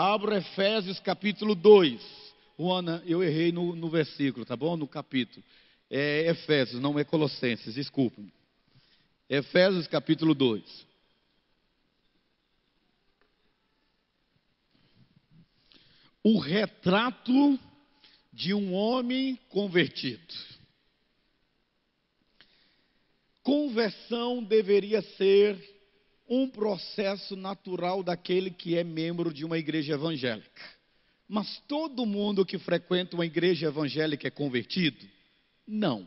Abra Efésios capítulo 2. Juana, eu errei no versículo, tá bom? No capítulo. É Efésios, não é Colossenses, desculpe-me. Efésios capítulo 2. O retrato de um homem convertido. Conversão deveria ser um processo natural daquele que é membro de uma igreja evangélica. Mas todo mundo que frequenta uma igreja evangélica é convertido? Não.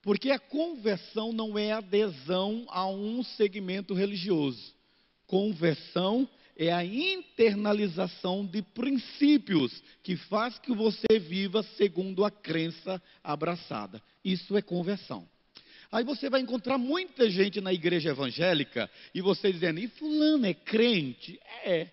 Porque a conversão não é adesão a um segmento religioso. Conversão é a internalização de princípios que faz que você viva segundo a crença abraçada. Isso é conversão. Aí você vai encontrar muita gente na igreja evangélica e você dizendo, e fulano é crente? É.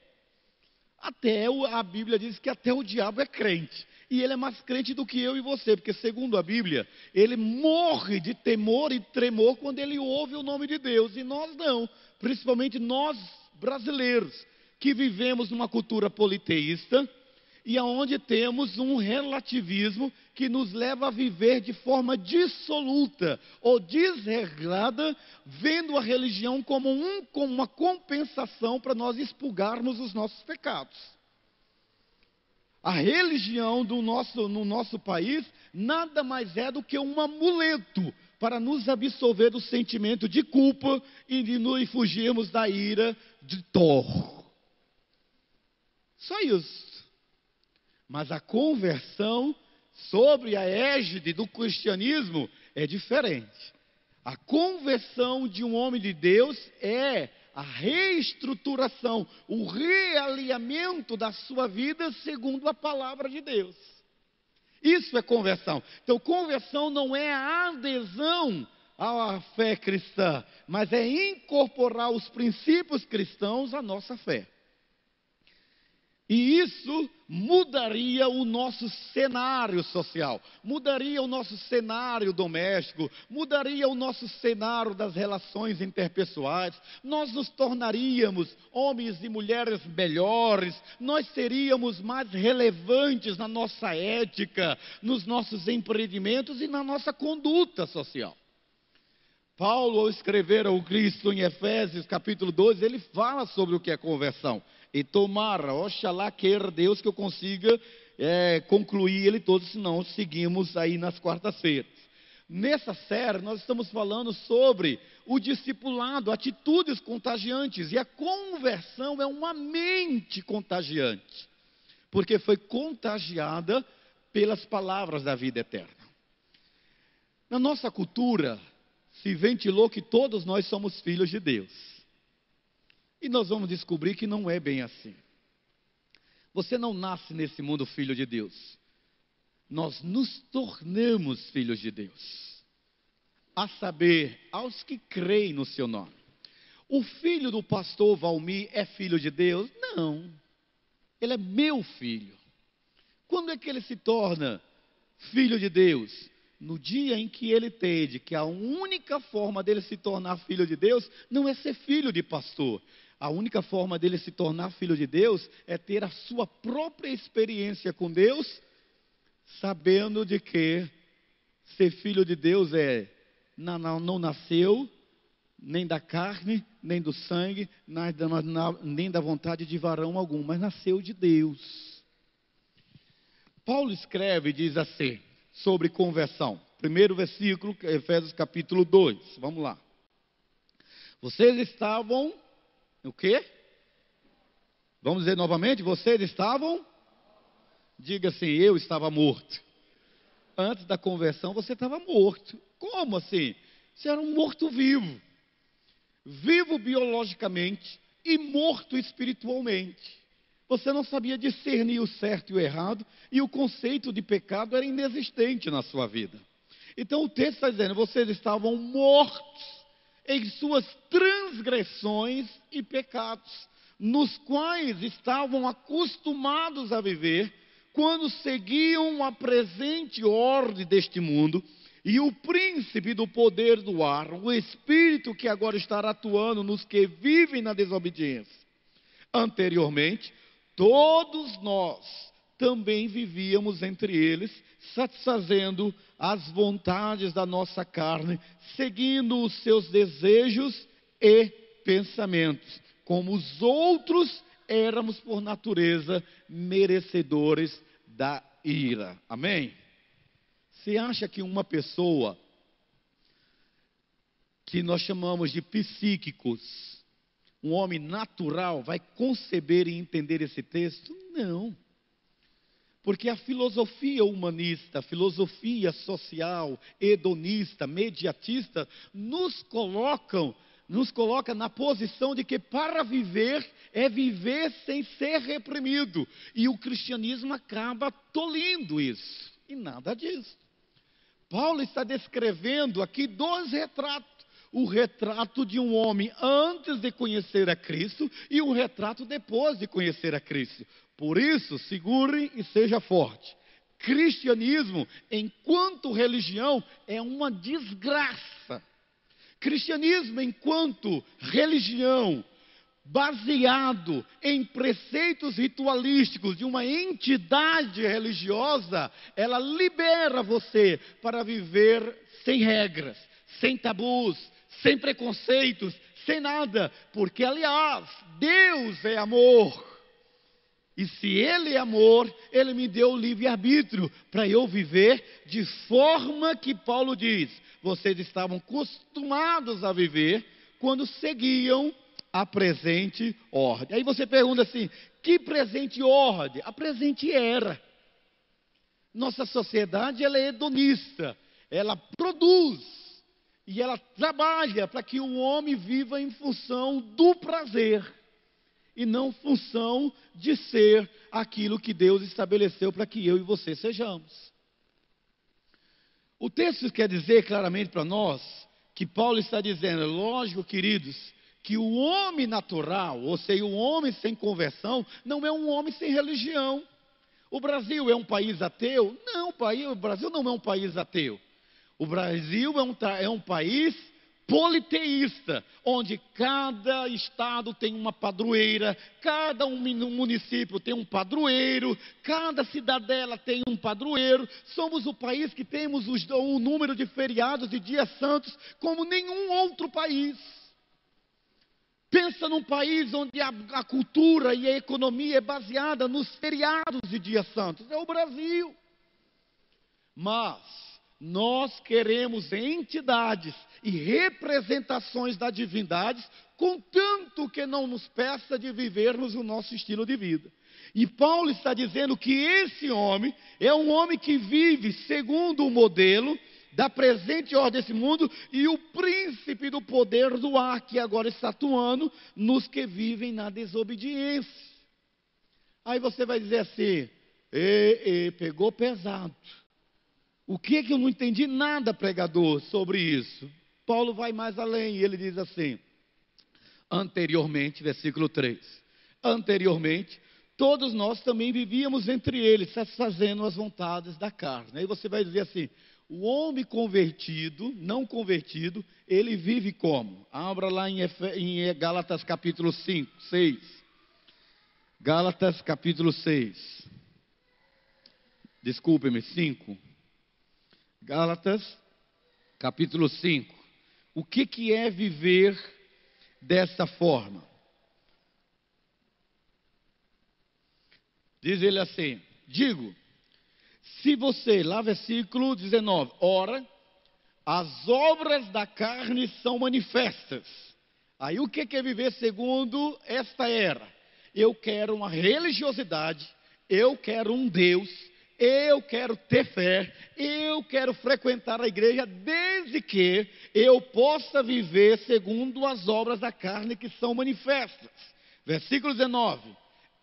A Bíblia diz que até o diabo é crente. E ele é mais crente do que eu e você, porque segundo a Bíblia, ele morre de temor e tremor quando ele ouve o nome de Deus. E nós não, principalmente nós brasileiros, que vivemos numa cultura politeísta, e aonde temos um relativismo que nos leva a viver de forma dissoluta ou desregrada, vendo a religião como uma compensação para nós expurgarmos os nossos pecados. A religião no nosso país nada mais é do que um amuleto para nos absolver do sentimento de culpa e de nos fugirmos da ira de Thor. Só isso. Mas a conversão sobre a égide do cristianismo é diferente. A conversão de um homem de Deus é a reestruturação, o realinhamento da sua vida segundo a palavra de Deus. Isso é conversão. Então, conversão não é a adesão à fé cristã, mas é incorporar os princípios cristãos à nossa fé. E isso mudaria o nosso cenário social, mudaria o nosso cenário doméstico, mudaria o nosso cenário das relações interpessoais. Nós nos tornaríamos homens e mulheres melhores, nós seríamos mais relevantes na nossa ética, nos nossos empreendimentos e na nossa conduta social. Paulo, ao escrever ao Cristo em Efésios capítulo 12, ele fala sobre o que é conversão. E tomara, oxalá queira Deus que eu consiga concluir ele todo, senão seguimos aí nas quartas-feiras. Nessa série nós estamos falando sobre o discipulado, atitudes contagiantes, e a conversão é uma mente contagiante, porque foi contagiada pelas palavras da vida eterna. Na nossa cultura se ventilou que todos nós somos filhos de Deus. E nós vamos descobrir que não é bem assim. Você não nasce nesse mundo filho de Deus. Nós nos tornamos filhos de Deus. A saber, aos que creem no seu nome. O filho do pastor Valmir é filho de Deus? Não. Ele é meu filho. Quando é que ele se torna filho de Deus? No dia em que ele entende que a única forma dele se tornar filho de Deus não é ser filho de pastor. A única forma dele se tornar filho de Deus é ter a sua própria experiência com Deus, sabendo de que ser filho de Deus não nasceu nem da carne, nem do sangue, nem da vontade de varão algum, mas nasceu de Deus. Paulo escreve e diz assim, sobre conversão. Primeiro versículo, Efésios capítulo 2. Vamos lá. Vocês estavam... O quê? Vamos dizer novamente, vocês estavam? Diga assim, eu estava morto. Antes da conversão você estava morto. Como assim? Você era um morto-vivo. Vivo biologicamente e morto espiritualmente. Você não sabia discernir o certo e o errado, e o conceito de pecado era inexistente na sua vida. Então o texto está dizendo, vocês estavam mortos em suas transgressões e pecados, nos quais estavam acostumados a viver, quando seguiam a presente ordem deste mundo, e o príncipe do poder do ar, o espírito que agora está atuando nos que vivem na desobediência. Anteriormente, todos nós também vivíamos entre eles, satisfazendo as vontades da nossa carne, seguindo os seus desejos e pensamentos. Como os outros, éramos por natureza merecedores da ira. Amém? Você acha que uma pessoa que nós chamamos de psíquicos, um homem natural, vai conceber e entender esse texto? Não. Porque a filosofia humanista, a filosofia social, hedonista, mediatista, nos coloca na posição de que para viver é viver sem ser reprimido. E o cristianismo acaba tolindo isso. E nada disso. Paulo está descrevendo aqui dois retratos. O retrato de um homem antes de conhecer a Cristo e o retrato depois de conhecer a Cristo. Por isso, segure e seja forte. Cristianismo, enquanto religião, é uma desgraça. Cristianismo, enquanto religião, baseado em preceitos ritualísticos de uma entidade religiosa, ela libera você para viver sem regras, sem tabus, sem preconceitos, sem nada, porque aliás, Deus é amor. E se Ele é amor, Ele me deu o livre-arbítrio para eu viver de forma que Paulo diz, vocês estavam acostumados a viver quando seguiam a presente ordem. Aí você pergunta assim, que presente ordem? A presente era. Nossa sociedade ela é hedonista, ela produz. E ela trabalha para que o homem viva em função do prazer. E não em função de ser aquilo que Deus estabeleceu para que eu e você sejamos. O texto quer dizer claramente para nós, que Paulo está dizendo, lógico, queridos, que o homem natural, ou seja, o homem sem conversão, não é um homem sem religião. O Brasil é um país ateu? Não, o Brasil não é um país ateu. O Brasil é um país politeísta, onde cada estado tem uma padroeira, cada município tem um padroeiro, cada cidadela tem um padroeiro. Somos o país que temos o número de feriados e dias santos como nenhum outro país. Pensa num país onde a cultura e a economia é baseada nos feriados e dias santos. É o Brasil. Mas nós queremos entidades e representações da divindade, contanto que não nos peça de vivermos o nosso estilo de vida. E Paulo está dizendo que esse homem é um homem que vive segundo o modelo da presente ordem desse mundo e o príncipe do poder do ar que agora está atuando nos que vivem na desobediência. Aí você vai dizer assim, pegou pesado. O que eu não entendi nada, pregador, sobre isso? Paulo vai mais além e ele diz assim, anteriormente, versículo 3, anteriormente, todos nós também vivíamos entre eles, satisfazendo as vontades da carne. Aí você vai dizer assim, o homem convertido, não convertido, ele vive como? Abra lá em Gálatas capítulo 5, 6. Gálatas capítulo 6. Desculpe-me, 5. Gálatas, capítulo 5. O que é viver dessa forma? Diz ele assim, digo, se você, lá versículo 19, ora, as obras da carne são manifestas. Aí o que é viver segundo esta era? Eu quero uma religiosidade, eu quero um Deus, eu quero ter fé, eu quero frequentar a igreja, desde que eu possa viver segundo as obras da carne que são manifestas. Versículo 19,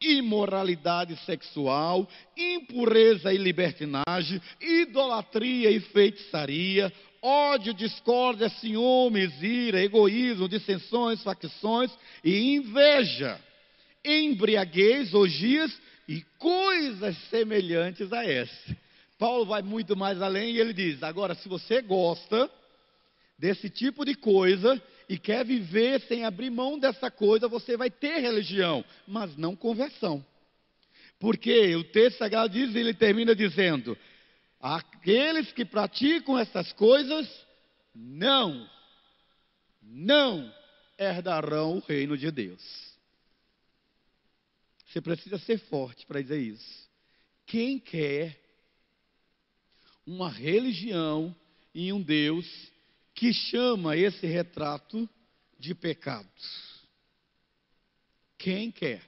imoralidade sexual, impureza e libertinagem, idolatria e feitiçaria, ódio, discórdia, ciúmes, ira, egoísmo, dissensões, facções e inveja, embriaguez, orgias e coisas semelhantes a essa. Paulo vai muito mais além e ele diz, agora se você gosta desse tipo de coisa e quer viver sem abrir mão dessa coisa, você vai ter religião, mas não conversão. Porque o texto sagrado diz, ele termina dizendo: aqueles que praticam essas coisas não herdarão o reino de Deus. Você precisa ser forte para dizer isso. Quem quer uma religião e um Deus que chama esse retrato de pecado? Quem quer?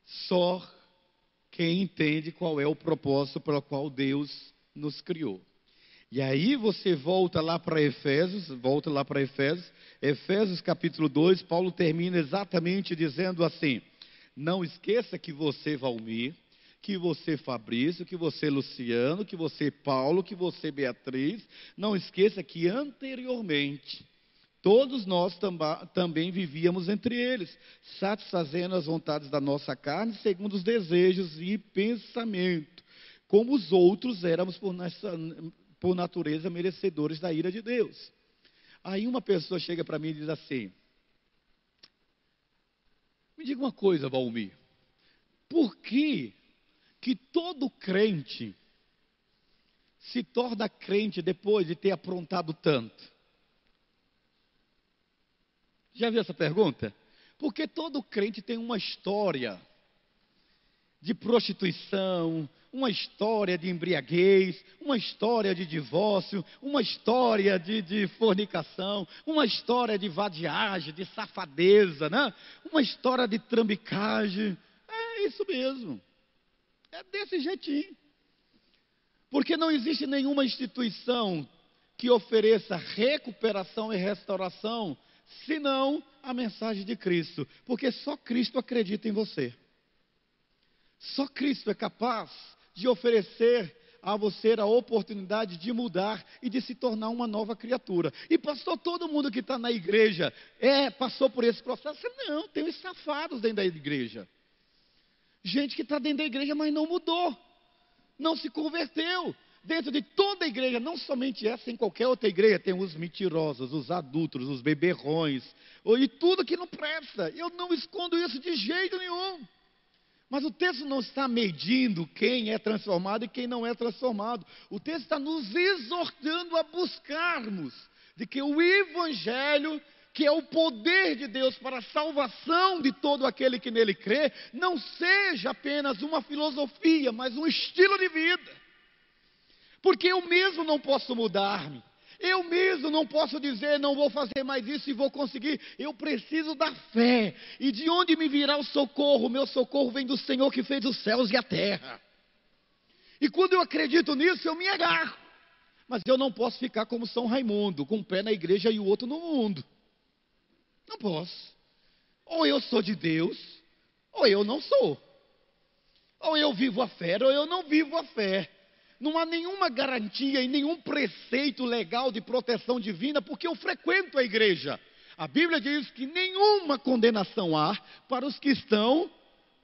Só quem entende qual é o propósito pelo qual Deus nos criou. E aí você volta lá para Efésios, Efésios capítulo 2, Paulo termina exatamente dizendo assim: não esqueça que você, Valmir, que você, Fabrício, que você, Luciano, que você, Paulo, que você, Beatriz, não esqueça que anteriormente todos nós também vivíamos entre eles, satisfazendo as vontades da nossa carne, segundo os desejos e pensamento, como os outros éramos por natureza merecedores da ira de Deus. Aí uma pessoa chega para mim e diz assim: me diga uma coisa, Valmir, por que todo crente se torna crente depois de ter aprontado tanto? Já viu essa pergunta? Porque todo crente tem uma história de prostituição, uma história de embriaguez, uma história de divórcio, uma história de fornicação, uma história de vadiagem, de safadeza, né? Uma história de trambicagem. É isso mesmo. É desse jeitinho. Porque não existe nenhuma instituição que ofereça recuperação e restauração senão a mensagem de Cristo, porque só Cristo acredita em você. Só Cristo é capaz de oferecer a você a oportunidade de mudar e de se tornar uma nova criatura. E pastor, todo mundo que está na igreja passou por esse processo? Não, tem os safados dentro da igreja. Gente que está dentro da igreja, mas não mudou, não se converteu. Dentro de toda a igreja, não somente essa, em qualquer outra igreja, tem os mentirosos, os adúlteros, os beberrões, e tudo que não presta. Eu não escondo isso de jeito nenhum. Mas o texto não está medindo quem é transformado e quem não é transformado. O texto está nos exortando a buscarmos de que o Evangelho, que é o poder de Deus para a salvação de todo aquele que nele crê, não seja apenas uma filosofia, mas um estilo de vida. Porque eu mesmo não posso mudar-me. Eu mesmo não posso dizer, não vou fazer mais isso e vou conseguir. Eu preciso da fé. E de onde me virá o socorro? O meu socorro vem do Senhor que fez os céus e a terra. E quando eu acredito nisso, eu me agarro. Mas eu não posso ficar como São Raimundo, com um pé na igreja e o outro no mundo. Não posso. Ou eu sou de Deus, ou eu não sou. Ou eu vivo a fé, ou eu não vivo a fé. Não há nenhuma garantia e nenhum preceito legal de proteção divina, porque eu frequento a igreja. A Bíblia diz que nenhuma condenação há para os que estão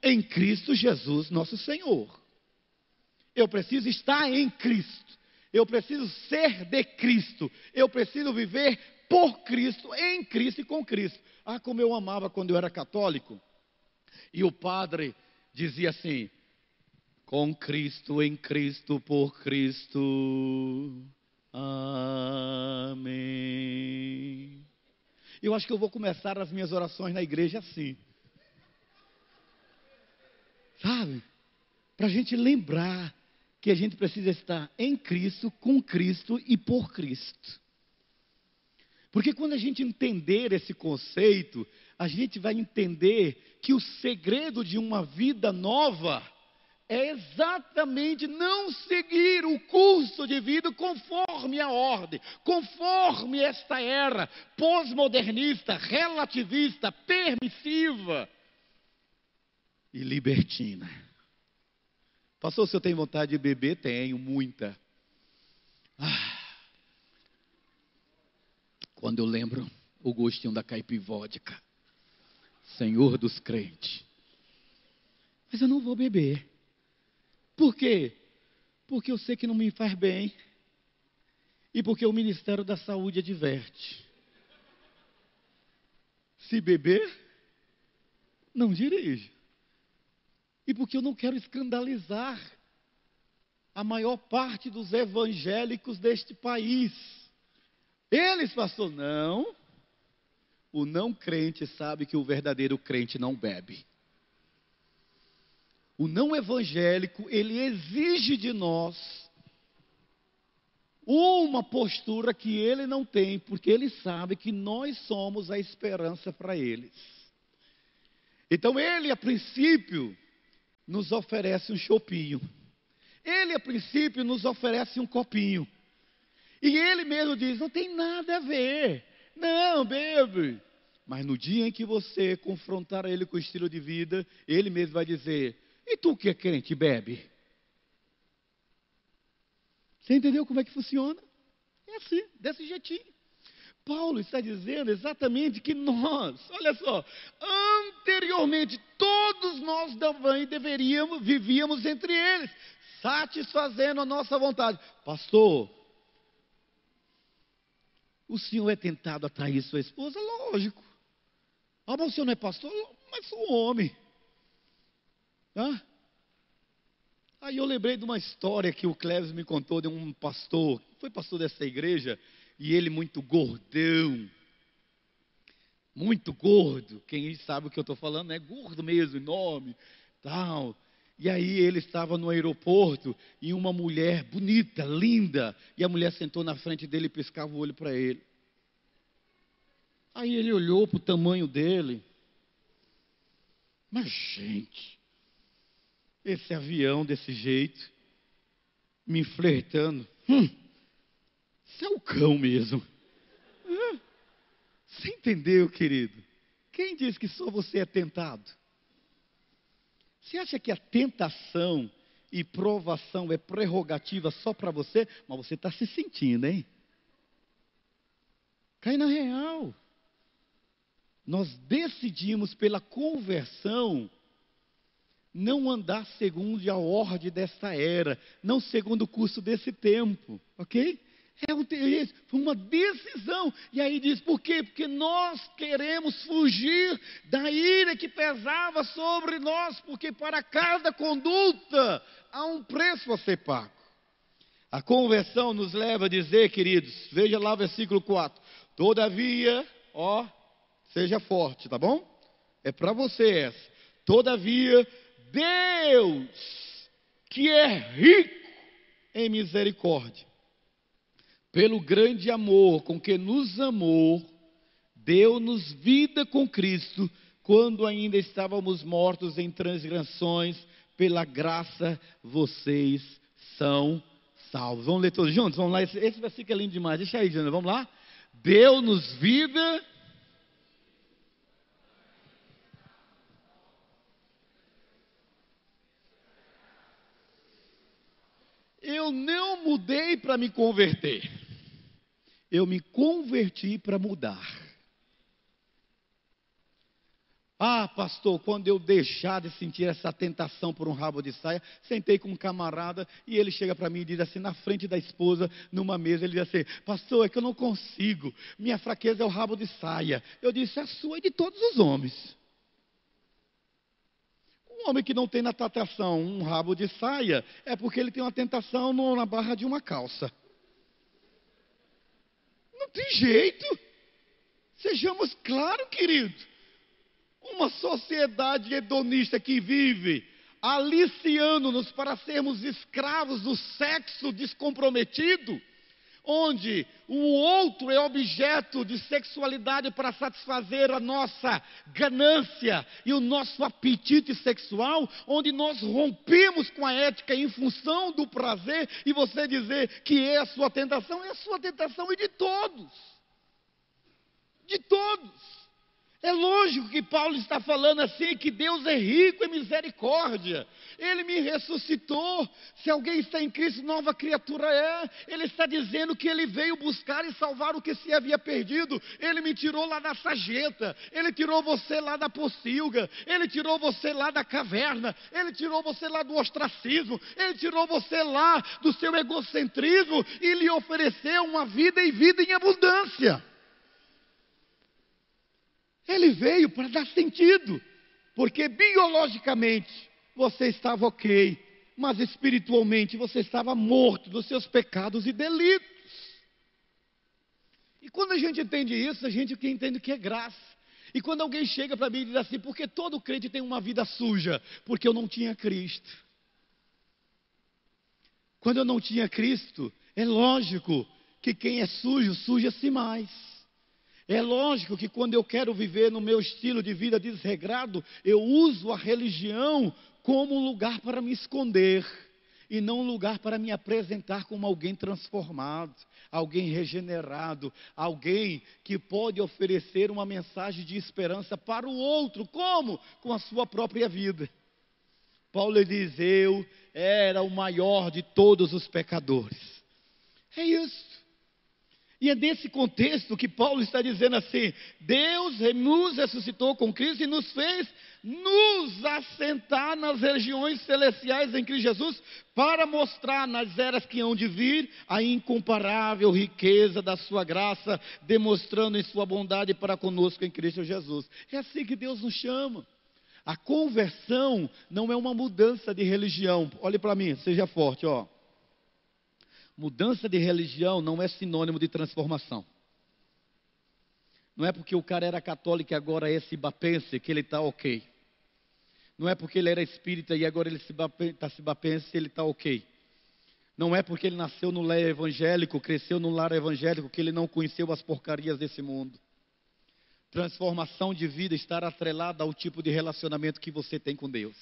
em Cristo Jesus, nosso Senhor. Eu preciso estar em Cristo. Eu preciso ser de Cristo. Eu preciso viver por Cristo, em Cristo e com Cristo. Ah, como eu amava quando eu era católico. E o padre dizia assim: com Cristo, em Cristo, por Cristo. Amém. Eu acho que eu vou começar as minhas orações na igreja assim. Sabe? Para a gente lembrar que a gente precisa estar em Cristo, com Cristo e por Cristo. Porque quando a gente entender esse conceito, a gente vai entender que o segredo de uma vida nova é exatamente não seguir o curso de vida conforme a ordem, conforme esta era pós-modernista, relativista, permissiva e libertina. Pastor, se eu tenho vontade de beber? Tenho, muita. Quando eu lembro o gostinho da caipivódica, Senhor dos crentes. Mas eu não vou beber. Por quê? Porque eu sei que não me faz bem. E porque o Ministério da Saúde adverte. Se beber, não dirija. E porque eu não quero escandalizar a maior parte dos evangélicos deste país. Eles, pastor, não. O não crente sabe que o verdadeiro crente não bebe. O não evangélico, ele exige de nós uma postura que ele não tem, porque ele sabe que nós somos a esperança para eles. Então ele, a princípio, nos oferece um chopinho. Ele, a princípio, nos oferece um copinho. E ele mesmo diz, não tem nada a ver. Não, bebe. Mas no dia em que você confrontar ele com o estilo de vida, ele mesmo vai dizer, e tu que é crente, bebe? Você entendeu como é que funciona? É assim, desse jeitinho. Paulo está dizendo exatamente que nós, olha só, anteriormente, todos nós vivíamos entre eles, satisfazendo a nossa vontade. Pastor, o senhor é tentado a trair sua esposa? Lógico. Ah, mas o senhor não é pastor? Mas sou um homem. Aí eu lembrei de uma história que o Cléves me contou de um pastor, foi pastor dessa igreja, e ele muito gordão, muito gordo, quem sabe o que eu estou falando, é gordo mesmo, enorme, tal. E aí ele estava no aeroporto, e uma mulher bonita, linda, e a mulher sentou na frente dele e piscava o olho para ele. Aí ele olhou para o tamanho dele, mas gente, esse avião desse jeito, me flertando, isso é o cão mesmo. Você entendeu, querido? Quem diz que só você é tentado? Você acha que a tentação e provação é prerrogativa só para você? Mas você está se sentindo, hein? Cai na real. Nós decidimos pela conversão não andar segundo a ordem desta era, não segundo o curso desse tempo, ok? Foi uma decisão. E aí diz, por quê? Porque nós queremos fugir da ira que pesava sobre nós, porque para cada conduta há um preço a ser pago. A conversão nos leva a dizer, queridos, veja lá o versículo 4, todavia, seja forte, tá bom? É para você essa. Todavia, Deus, que é rico em misericórdia, pelo grande amor com que nos amou, deu-nos vida com Cristo, quando ainda estávamos mortos em transgressões, pela graça vocês são salvos. Vamos ler todos juntos? Vamos lá, esse versículo é lindo demais, deixa aí, Jana, vamos lá? Deu-nos vida. Eu não mudei para me converter. Eu me converti para mudar. Ah, pastor, quando eu deixar de sentir essa tentação por um rabo de saia, sentei com um camarada e ele chega para mim e diz assim, na frente da esposa, numa mesa, ele diz assim, pastor, é que eu não consigo, minha fraqueza é o rabo de saia. Eu disse, a sua e de todos os homens. Um homem que não tem na tentação um rabo de saia, é porque ele tem uma tentação na barra de uma calça. Não tem jeito. Sejamos claros, querido. Uma sociedade hedonista que vive aliciando-nos para sermos escravos do sexo descomprometido, onde o outro é objeto de sexualidade para satisfazer a nossa ganância e o nosso apetite sexual, onde nós rompemos com a ética em função do prazer, e você dizer que é a sua tentação e de todos. De todos. É lógico que Paulo está falando assim, que Deus é rico em misericórdia. Ele me ressuscitou. Se alguém está em Cristo, nova criatura é. Ele está dizendo que ele veio buscar e salvar o que se havia perdido. Ele me tirou lá da sarjeta. Ele tirou você lá da pocilga. Ele tirou você lá da caverna. Ele tirou você lá do ostracismo. Ele tirou você lá do seu egocentrismo e lhe ofereceu uma vida e vida em abundância. Ele veio para dar sentido, porque biologicamente você estava ok, mas espiritualmente você estava morto dos seus pecados e delitos. E quando a gente entende isso, a gente entende que é graça. E quando alguém chega para mim e diz assim, porque todo crente tem uma vida suja? Porque eu não tinha Cristo. Quando eu não tinha Cristo, é lógico que quem é sujo, suja-se mais. É lógico que quando eu quero viver no meu estilo de vida desregrado, eu uso a religião como um lugar para me esconder, e não um lugar para me apresentar como alguém transformado, alguém regenerado, alguém que pode oferecer uma mensagem de esperança para o outro. Como? Com a sua própria vida. Paulo diz, eu era o maior de todos os pecadores. É isso. E é nesse contexto que Paulo está dizendo assim, Deus nos ressuscitou com Cristo e nos fez nos assentar nas regiões celestiais em Cristo Jesus, para mostrar nas eras que hão de vir a incomparável riqueza da sua graça, demonstrando em sua bondade para conosco em Cristo Jesus. É assim que Deus nos chama. A conversão não é uma mudança de religião. Olhe para mim, seja forte, ó. Mudança de religião não é sinônimo de transformação. Não é porque o cara era católico e agora é cibapense que ele está ok. Não é porque ele era espírita e agora ele está cibapense e ele está ok. Não é porque ele nasceu no lar evangélico, cresceu no lar evangélico, que ele não conheceu as porcarias desse mundo. Transformação de vida está atrelada ao tipo de relacionamento que você tem com Deus.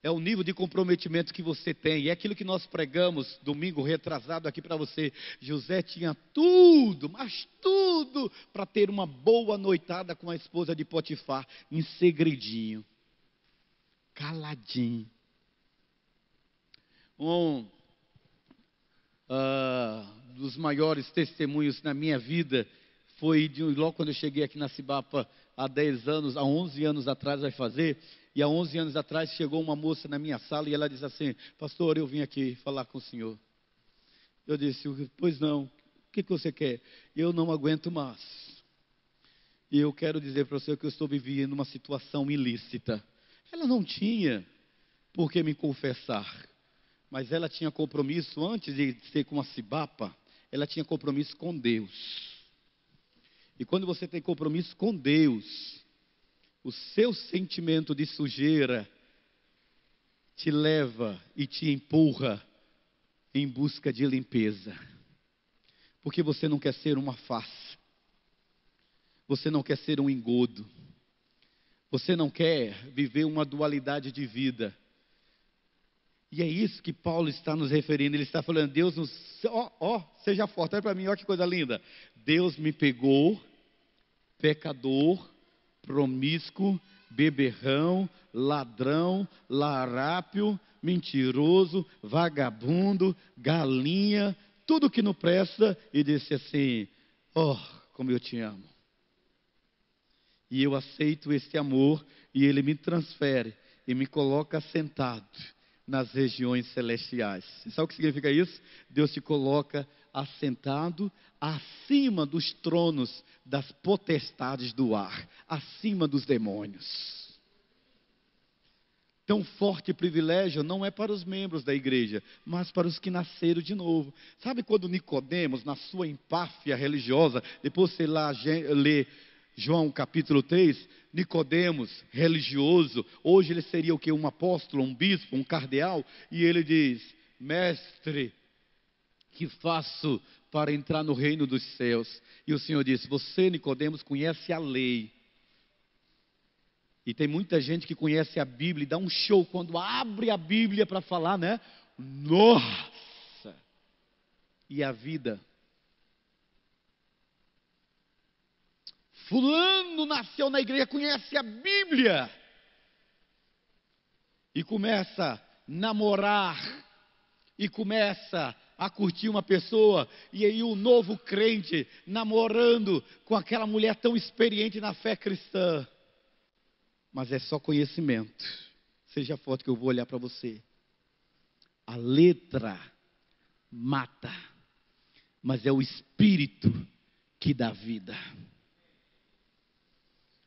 É o nível de comprometimento que você tem. E é aquilo que nós pregamos domingo retrasado aqui para você. José tinha tudo, mas tudo, para ter uma boa noitada com a esposa de Potifar, em segredinho, caladinho. Dos maiores testemunhos na minha vida foi logo quando eu cheguei aqui na Cibapa há 10 anos, há 11 anos atrás vai fazer. E há 11 anos atrás chegou uma moça na minha sala e ela disse assim, pastor, eu vim aqui falar com o senhor. Eu disse, pois não, o que você quer? Eu não aguento mais. E eu quero dizer para você que eu estou vivendo uma situação ilícita. Ela não tinha por que me confessar, mas ela tinha compromisso, antes de ser com a Cibapa, ela tinha compromisso com Deus. E quando você tem compromisso com Deus, o seu sentimento de sujeira te leva e te empurra em busca de limpeza. Porque você não quer ser uma farsa. Você não quer ser um engodo. Você não quer viver uma dualidade de vida. E é isso que Paulo está nos referindo. Ele está falando, Deus nos... seja forte, olha para mim, olha que coisa linda. Deus me pegou, pecador, promíscuo, beberrão, ladrão, larápio, mentiroso, vagabundo, galinha, tudo que não presta, e disse assim, como eu te amo. E eu aceito esse amor, e ele me transfere, e me coloca sentado nas regiões celestiais. Sabe o que significa isso? Deus te coloca assentado acima dos tronos das potestades do ar, acima dos demônios. Tão forte privilégio não é para os membros da igreja, mas para os que nasceram de novo. Sabe quando Nicodemos, na sua empáfia religiosa, depois você lá lê João capítulo 3, Nicodemos, religioso, hoje ele seria o que? Um apóstolo, um bispo, um cardeal, e ele diz, mestre, que faço para entrar no reino dos céus? E o Senhor disse, você, Nicodemos, conhece a lei. E tem muita gente que conhece a Bíblia e dá um show quando abre a Bíblia para falar, né? Nossa! E a vida? Fulano nasceu na igreja, conhece a Bíblia. E começa a namorar. E começa a curtir uma pessoa. E aí o novo crente namorando com aquela mulher tão experiente na fé cristã. Mas é só conhecimento. Seja forte que eu vou olhar para você. A letra mata. Mas é o Espírito que dá vida.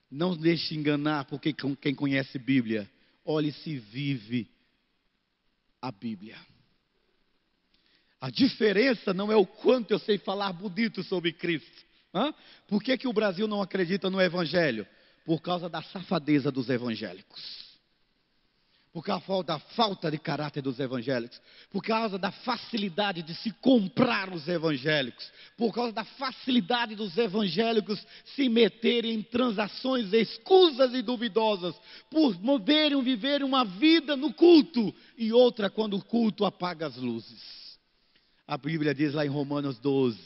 Não deixe enganar, porque quem conhece Bíblia, olhe se vive a Bíblia. A diferença não é o quanto eu sei falar bonito sobre Cristo. Por que o Brasil não acredita no Evangelho? Por causa da safadeza dos evangélicos. Por causa da falta de caráter dos evangélicos. Por causa da facilidade de se comprar os evangélicos. Por causa da facilidade dos evangélicos se meterem em transações escusas e duvidosas. Por viverem uma vida no culto e outra quando o culto apaga as luzes. A Bíblia diz lá em Romanos 12: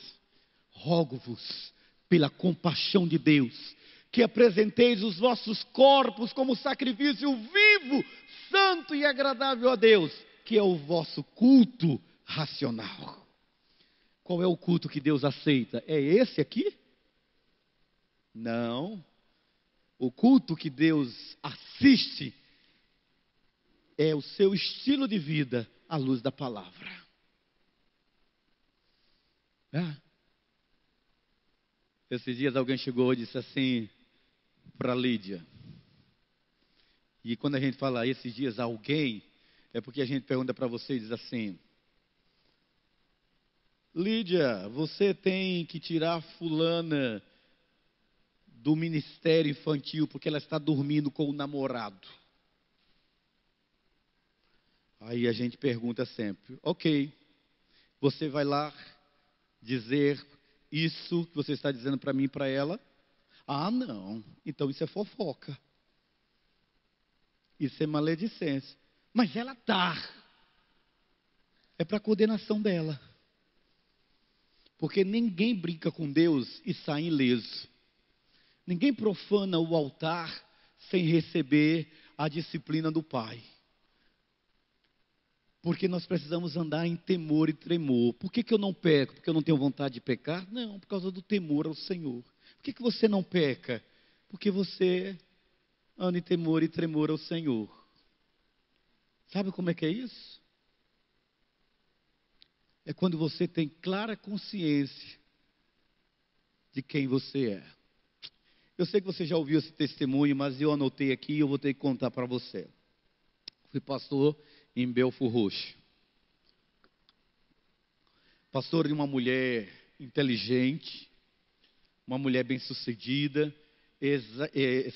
rogo-vos pela compaixão de Deus, que apresenteis os vossos corpos como sacrifício vivo, santo e agradável a Deus, que é o vosso culto racional. Qual é o culto que Deus aceita? É esse aqui? Não. O culto que Deus assiste é o seu estilo de vida à luz da palavra. Esses dias alguém chegou e disse assim para Lídia. E quando a gente fala esses dias alguém, é porque a gente pergunta para você e diz assim: Lídia, você tem que tirar fulana do ministério infantil porque ela está dormindo com o namorado. Aí a gente pergunta sempre: ok, você vai lá dizer isso que você está dizendo para mim e para ela? Ah, não, então isso é fofoca. Isso é maledicência. Mas ela está. É para a coordenação dela. Porque ninguém brinca com Deus e sai ileso. Ninguém profana o altar sem receber a disciplina do Pai. Porque nós precisamos andar em temor e tremor. Por que eu não peco? Porque eu não tenho vontade de pecar? Não, por causa do temor ao Senhor. Por que você não peca? Porque você anda em temor e tremor ao Senhor. Sabe como é que é isso? É quando você tem clara consciência de quem você é. Eu sei que você já ouviu esse testemunho, mas eu anotei aqui e eu vou ter que contar para você. Fui pastor em Belfort Roxo. Pastor de uma mulher inteligente, uma mulher bem-sucedida,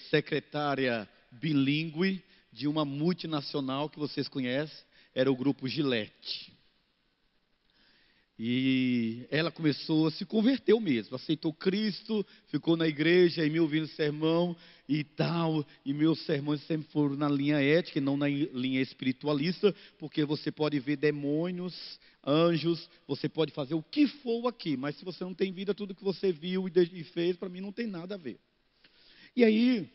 secretária bilíngue de uma multinacional que vocês conhecem, era o grupo Gillette. E ela começou a se converter mesmo, aceitou Cristo, ficou na igreja e me ouvindo sermão e tal, e meus sermões sempre foram na linha ética e não na linha espiritualista, porque você pode ver demônios, anjos, você pode fazer o que for aqui, mas se você não tem vida, tudo que você viu e fez, para mim não tem nada a ver. E aí,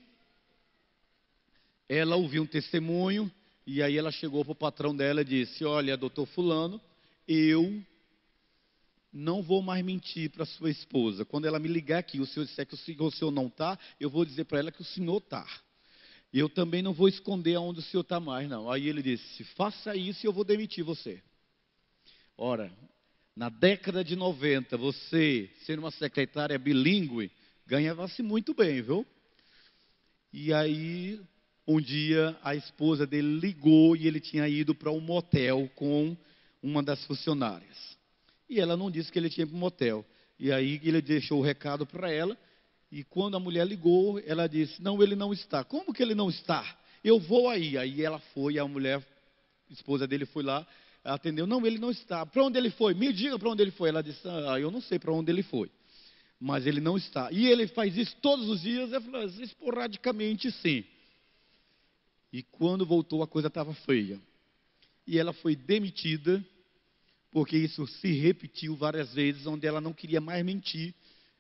ela ouviu um testemunho, e aí ela chegou para o patrão dela e disse: olha, doutor fulano, eu não vou mais mentir para sua esposa. Quando ela me ligar aqui, o senhor disser que o senhor não está, eu vou dizer para ela que o senhor está. E eu também não vou esconder aonde o senhor está mais, não. Aí ele disse: faça isso e eu vou demitir você. Ora, na década de 90, você, sendo uma secretária bilíngue, ganhava-se muito bem, viu? E aí, um dia, a esposa dele ligou e ele tinha ido para um motel com uma das funcionárias. E ela não disse que ele tinha ido para um motel. E aí ele deixou o recado para ela. E quando a mulher ligou, ela disse: não, ele não está. Como que ele não está? Eu vou aí. Aí ela foi, a mulher, a esposa dele foi lá, atendeu: não, ele não está. Para onde ele foi? Me diga para onde ele foi. Ela disse: eu não sei para onde ele foi, mas ele não está. E ele faz isso todos os dias? Ela falou: esporadicamente sim. E quando voltou, a coisa estava feia. E ela foi demitida, porque isso se repetiu várias vezes, onde ela não queria mais mentir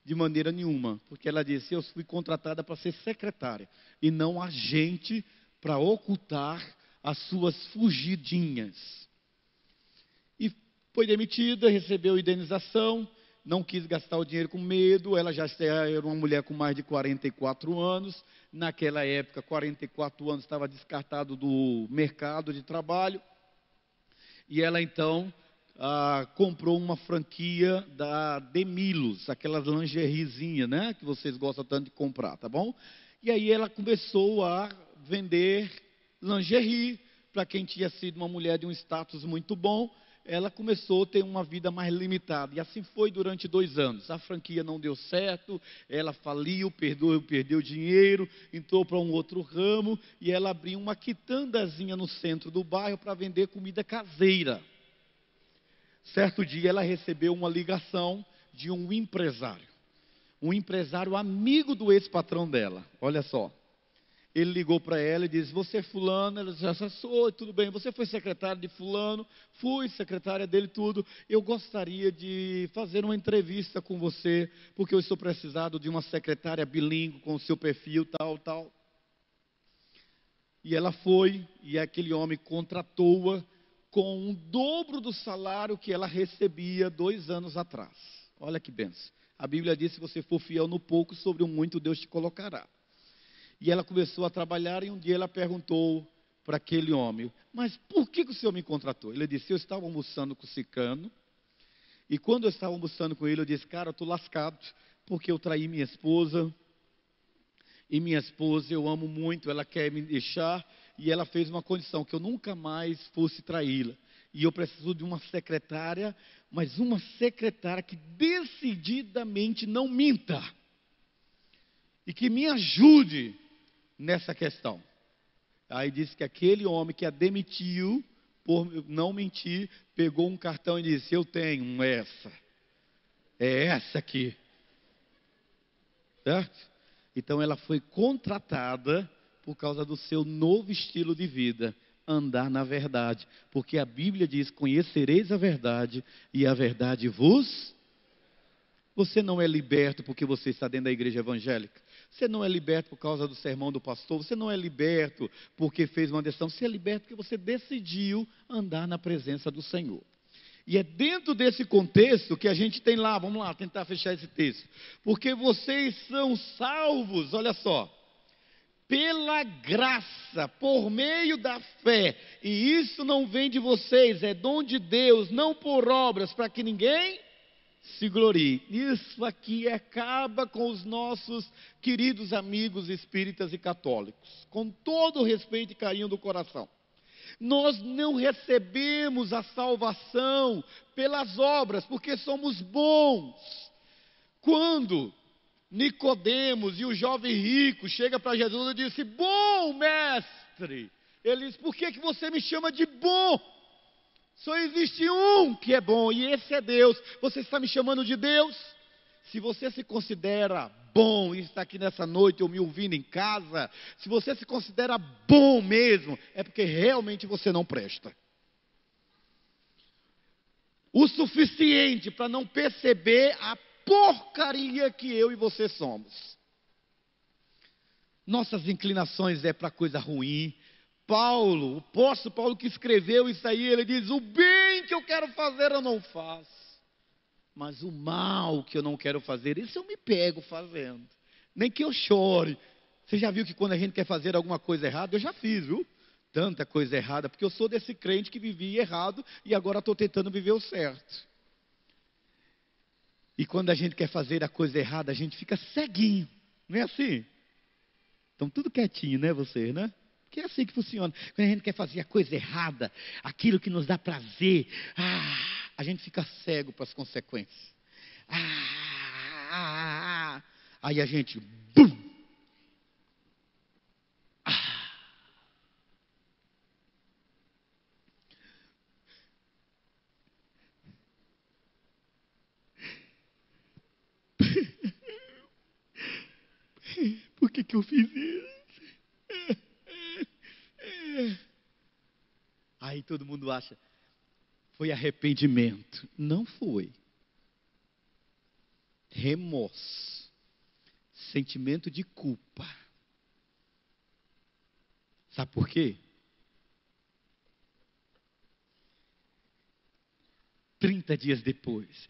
de maneira nenhuma. Porque ela disse: eu fui contratada para ser secretária, e não agente para ocultar as suas fugidinhas. E foi demitida, recebeu indenização, não quis gastar o dinheiro com medo. Ela já era uma mulher com mais de 44 anos. Naquela época, 44 anos estava descartado do mercado de trabalho. E ela então comprou uma franquia da Demilos, aquelas lingeriezinhas, né, que vocês gostam tanto de comprar, tá bom? E aí ela começou a vender lingerie para quem tinha sido uma mulher de um status muito bom. Ela começou a ter uma vida mais limitada. E assim foi durante 2 anos. A franquia não deu certo, ela faliu, perdeu dinheiro, entrou para um outro ramo e ela abriu uma quitandazinha no centro do bairro para vender comida caseira. Certo dia ela recebeu uma ligação de um empresário amigo do ex-patrão dela. Olha só. Ele ligou para ela e disse: você é fulano? Ela disse: sou, tudo bem. Você foi secretária de fulano? Fui secretária dele, tudo. Eu gostaria de fazer uma entrevista com você, porque eu estou precisando de uma secretária bilíngue com o seu perfil, tal. E ela foi, e aquele homem contratou-a com o dobro do salário que ela recebia 2 anos atrás. Olha que benção. A Bíblia diz: se você for fiel no pouco, sobre o muito Deus te colocará. E ela começou a trabalhar e um dia ela perguntou para aquele homem: mas por que o senhor me contratou? Ele disse: eu estava almoçando com o Cicano, e quando eu estava almoçando com ele, eu disse: cara, eu estou lascado, porque eu traí minha esposa, e minha esposa eu amo muito, ela quer me deixar, e ela fez uma condição, que eu nunca mais fosse traí-la. E eu preciso de uma secretária, mas uma secretária que decididamente não minta, e que me ajude nessa questão. Aí disse que aquele homem que a demitiu por não mentir, pegou um cartão e disse: eu tenho essa. É essa aqui. Certo? Então ela foi contratada por causa do seu novo estilo de vida, andar na verdade. Porque a Bíblia diz: conhecereis a verdade e a verdade vos... Você não é liberto porque você está dentro da igreja evangélica. Você não é liberto por causa do sermão do pastor. Você não é liberto porque fez uma decisão. Você é liberto porque você decidiu andar na presença do Senhor. E é dentro desse contexto que a gente tem lá, vamos lá, tentar fechar esse texto. Porque vocês são salvos, olha só, pela graça, por meio da fé. E isso não vem de vocês, é dom de Deus, não por obras, para que ninguém se glorie. Isso aqui acaba com os nossos queridos amigos espíritas e católicos, com todo o respeito e carinho do coração. Nós não recebemos a salvação pelas obras, porque somos bons. Quando Nicodemos e o jovem rico chega para Jesus e disse: bom mestre, ele diz: por que você me chama de bom? Só existe um que é bom, e esse é Deus. Você está me chamando de Deus? Se você se considera bom e está aqui nessa noite ou me ouvindo em casa, se você se considera bom mesmo, é porque realmente você não presta. O suficiente para não perceber a porcaria que eu e você somos. Nossas inclinações é para coisa ruim. Paulo, o apóstolo Paulo que escreveu isso aí, ele diz: o bem que eu quero fazer eu não faço, mas o mal que eu não quero fazer, isso eu me pego fazendo, nem que eu chore. Você já viu que quando a gente quer fazer alguma coisa errada, eu já fiz, viu? Tanta coisa errada, porque eu sou desse crente que vivia errado e agora estou tentando viver o certo. E quando a gente quer fazer a coisa errada, a gente fica ceguinho, não é assim? Estão tudo quietinho, né, vocês, né? Que é assim que funciona. Quando a gente quer fazer a coisa errada, aquilo que nos dá prazer, a gente fica cego para as consequências. Aí a gente, bum! Por que eu fiz isso? Aí todo mundo acha, foi arrependimento. Não foi. Remorso. Sentimento de culpa. Sabe por quê? 30 dias depois.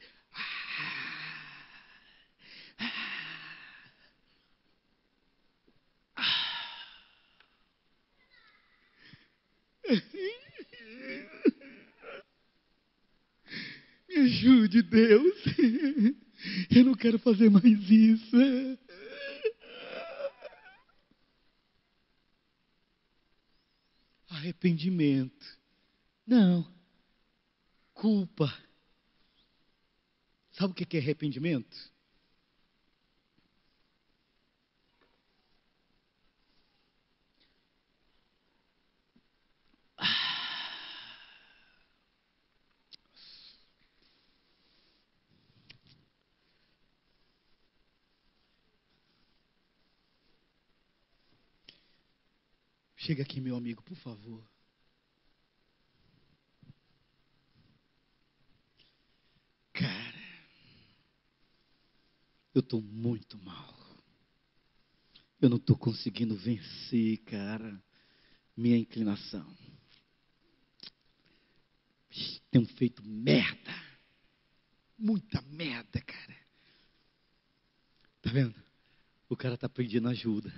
Me ajude, Deus. Eu não quero fazer mais isso. arrependimento. Não. Culpa. Sabe o que é arrependimento? Chega aqui, meu amigo, por favor. Cara, eu estou muito mal. Eu não estou conseguindo vencer, cara, minha inclinação. Tenho feito merda. Muita merda, cara. Tá vendo? O cara está pedindo ajuda.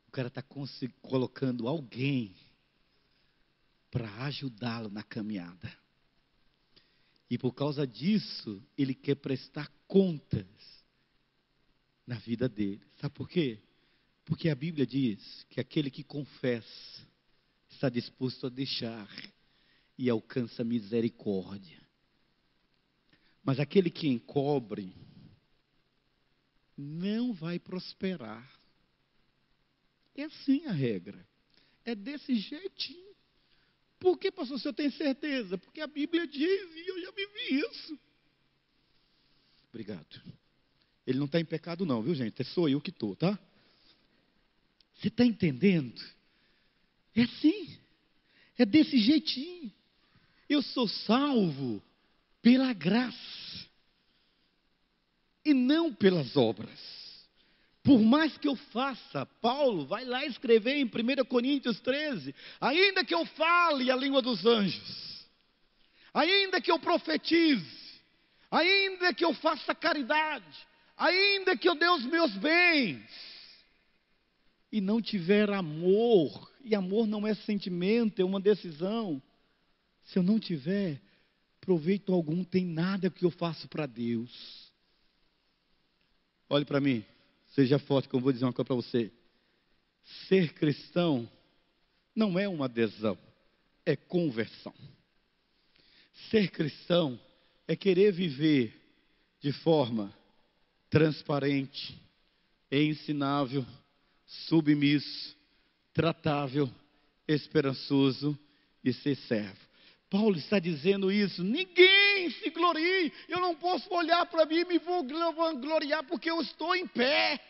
O cara está colocando alguém para ajudá-lo na caminhada. E por causa disso, ele quer prestar contas na vida dele. Sabe por quê? Porque a Bíblia diz que aquele que confessa está disposto a deixar e alcança misericórdia. Mas aquele que encobre não vai prosperar. É assim a regra. É desse jeitinho. Por que, pastor, o senhor tem certeza? Porque a Bíblia diz e eu já vivi isso. Obrigado. Ele não está em pecado não, viu gente? Sou eu que estou, tá? Você está entendendo? É assim. É desse jeitinho. Eu sou salvo pela graça. E não pelas obras. Por mais que eu faça, Paulo vai lá escrever em 1 Coríntios 13, ainda que eu fale a língua dos anjos, ainda que eu profetize, ainda que eu faça caridade, ainda que eu dê os meus bens, e não tiver amor, e amor não é sentimento, é uma decisão, se eu não tiver, proveito algum, tem nada que eu faço para Deus. Olhe para mim. Seja forte, que eu vou dizer uma coisa para você. Ser cristão não é uma adesão, é conversão. Ser cristão é querer viver de forma transparente, ensinável, submisso, tratável, esperançoso e ser servo. Paulo está dizendo isso. Ninguém se glorie. Eu não posso olhar para mim e me vangloriar porque eu estou em pé.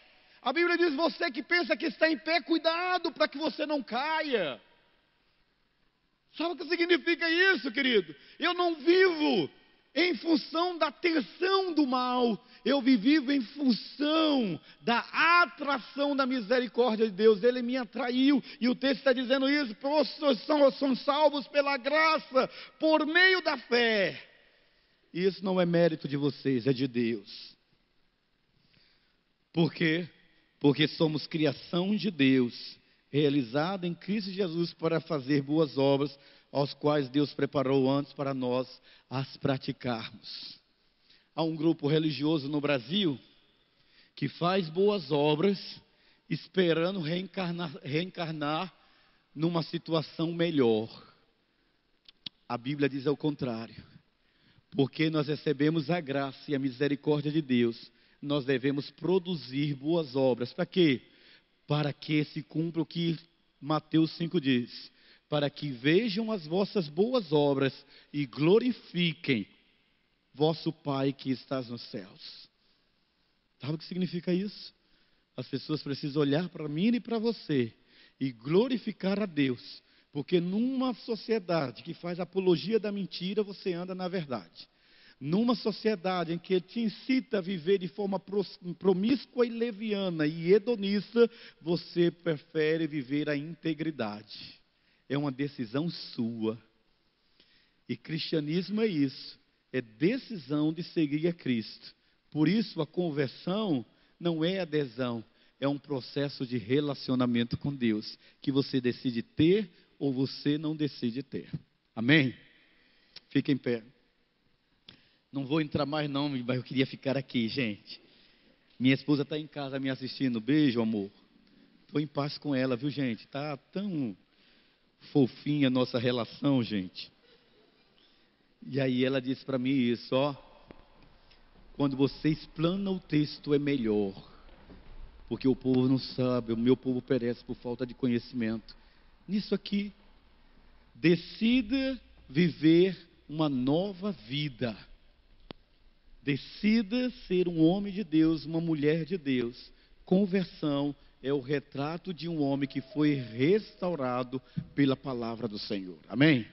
A Bíblia diz: você que pensa que está em pé, cuidado para que você não caia. Sabe o que significa isso, querido? Eu não vivo em função da tensão do mal. Eu vivo em função da atração da misericórdia de Deus. Ele me atraiu. E o texto está dizendo isso. São salvos pela graça, por meio da fé. E isso não é mérito de vocês, é de Deus. Por quê? Porque somos criação de Deus, realizada em Cristo Jesus para fazer boas obras, aos quais Deus preparou antes para nós as praticarmos. Há um grupo religioso no Brasil que faz boas obras, esperando reencarnar numa situação melhor. A Bíblia diz ao contrário. Porque nós recebemos a graça e a misericórdia de Deus, nós devemos produzir boas obras. Para quê? Para que se cumpra o que Mateus 5 diz. Para que vejam as vossas boas obras e glorifiquem vosso Pai que estás nos céus. Sabe o que significa isso? As pessoas precisam olhar para mim e para você e glorificar a Deus. Porque numa sociedade que faz apologia da mentira, você anda na verdade. Numa sociedade em que te incita a viver de forma promíscua e leviana e hedonista, você prefere viver a integridade. É uma decisão sua. E cristianismo é isso. É decisão de seguir a Cristo. Por isso a conversão não é adesão. É um processo de relacionamento com Deus. Que você decide ter ou você não decide ter. Amém? Fica em pé. Não vou entrar mais não, mas eu queria ficar aqui, gente. Minha esposa está em casa me assistindo. Beijo, amor. Estou em paz com ela, viu, gente? Tá tão fofinha a nossa relação, gente. E aí ela disse para mim isso, ó. Quando você explana o texto é melhor. Porque o povo não sabe, o meu povo perece por falta de conhecimento. Nisso aqui, decida viver uma nova vida. Decida ser um homem de Deus, uma mulher de Deus. Conversão é o retrato de um homem que foi restaurado pela palavra do Senhor. Amém?